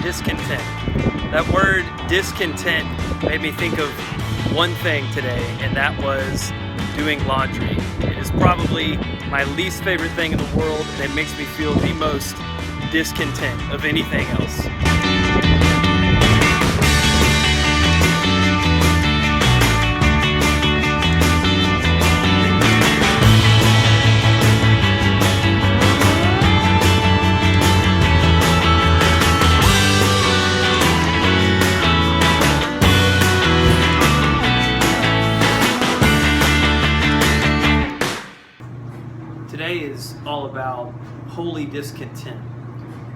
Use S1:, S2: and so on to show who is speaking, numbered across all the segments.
S1: Discontent. That word discontent made me think of one thing today, and that was doing laundry. It is probably my least favorite thing in the world, and it makes me feel the most discontent of anything else. Today is all about holy discontent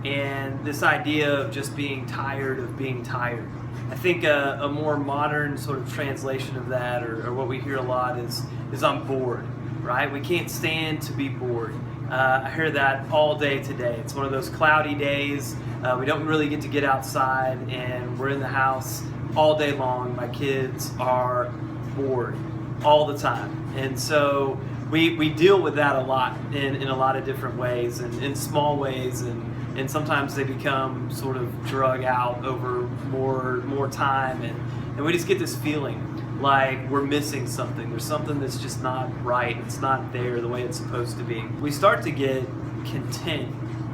S1: and this idea of just being tired of being tired. I think a more modern sort of translation of that, or what we hear a lot, is I'm bored, right? We can't stand to be bored. I hear that all day today. It's one of those cloudy days. We don't really get to get outside, and we're in the house all day long. My kids are bored all the time. And so we deal with that a lot in a lot of different ways, and in small ways, and sometimes they become sort of drug out over more time, and we just get this feeling like we're missing something. There's something that's just not right. It's not there the way it's supposed to be. We start to get content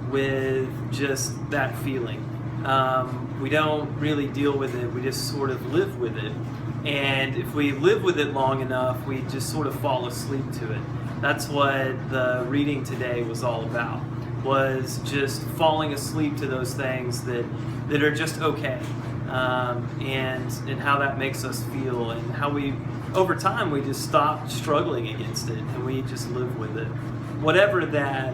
S1: with just that feeling. We don't really deal with it. We just sort of live with it. And if we live with it long enough, we just sort of fall asleep to it. That's what the reading today was all about, was just falling asleep to those things that are just okay, and how that makes us feel, and how we, over time, we just stop struggling against it, and we just live with it. Whatever that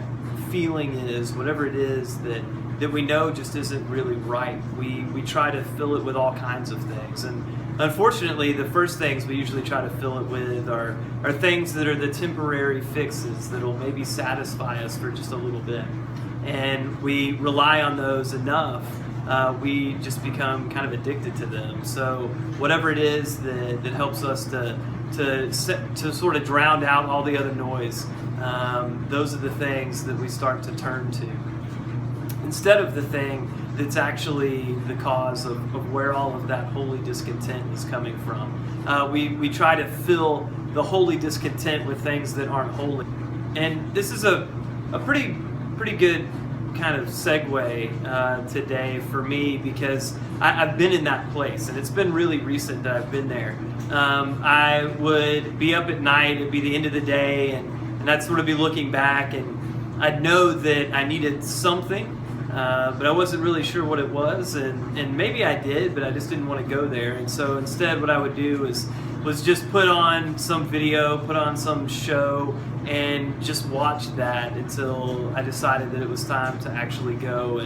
S1: feeling is, whatever it is that we know just isn't really right, we try to fill it with all kinds of things. And unfortunately, the first things we usually try to fill it with are things that are the temporary fixes that will maybe satisfy us for just a little bit. And we rely on those enough, we just become kind of addicted to them. So whatever it is that helps us to sort of drown out all the other noise, those are the things that we start to turn to, instead of the thing that's actually the cause of where all of that holy discontent is coming from. We try to fill the holy discontent with things that aren't holy. And this is a pretty good kind of segue today for me, because I've been in that place, and it's been really recent that I've been there. I would be up at night, it'd be the end of the day, and I'd sort of be looking back, and I'd know that I needed something, but I wasn't really sure what it was, and maybe I did, but I just didn't want to go there. And so instead what I would do was just put on some video, put on some show, and just watch that until I decided that it was time to actually go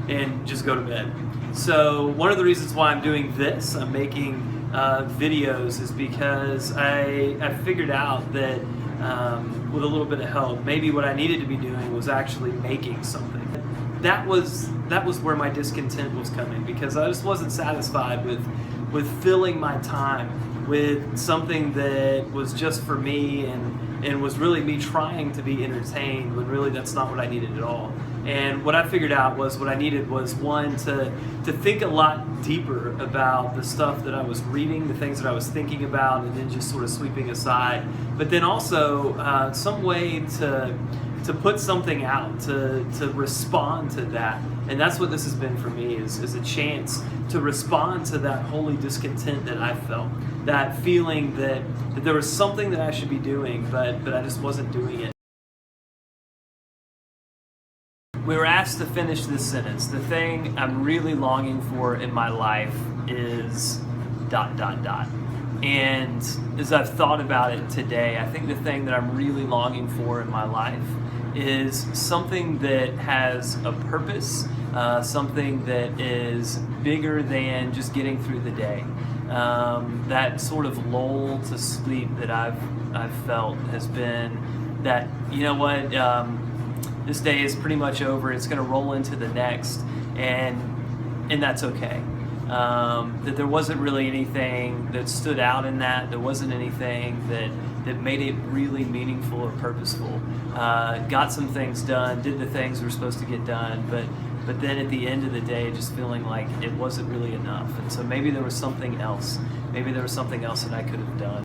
S1: and just go to bed. So one of the reasons why I'm doing this, I'm making videos, is because I figured out that with a little bit of help, maybe what I needed to be doing was actually making something. That was where my discontent was coming, because I just wasn't satisfied with filling my time with something that was just for me, and was really me trying to be entertained, when really that's not what I needed at all. And what I figured out was what I needed was, one, to think a lot deeper about the stuff that I was reading, the things that I was thinking about, and then just sort of sweeping aside. But then also some way to put something out, to respond to that. And that's what this has been for me, is a chance to respond to that holy discontent that I felt. That feeling that there was something that I should be doing, but I just wasn't doing it. We were asked to finish this sentence. The thing I'm really longing for in my life is ... And as I've thought about it today, I think the thing that I'm really longing for in my life is something that has a purpose, something that is bigger than just getting through the day. That sort of lull to sleep that I've felt has been that, you know what, this day is pretty much over, it's going to roll into the next, and that's okay. That there wasn't really anything that stood out in that. There wasn't anything
S2: that made it really meaningful or purposeful. Got some things done, did the things we were supposed to get done, but then at the end of the day, just feeling like it wasn't really enough. And so maybe there was something else. Maybe there was something else that I could have done.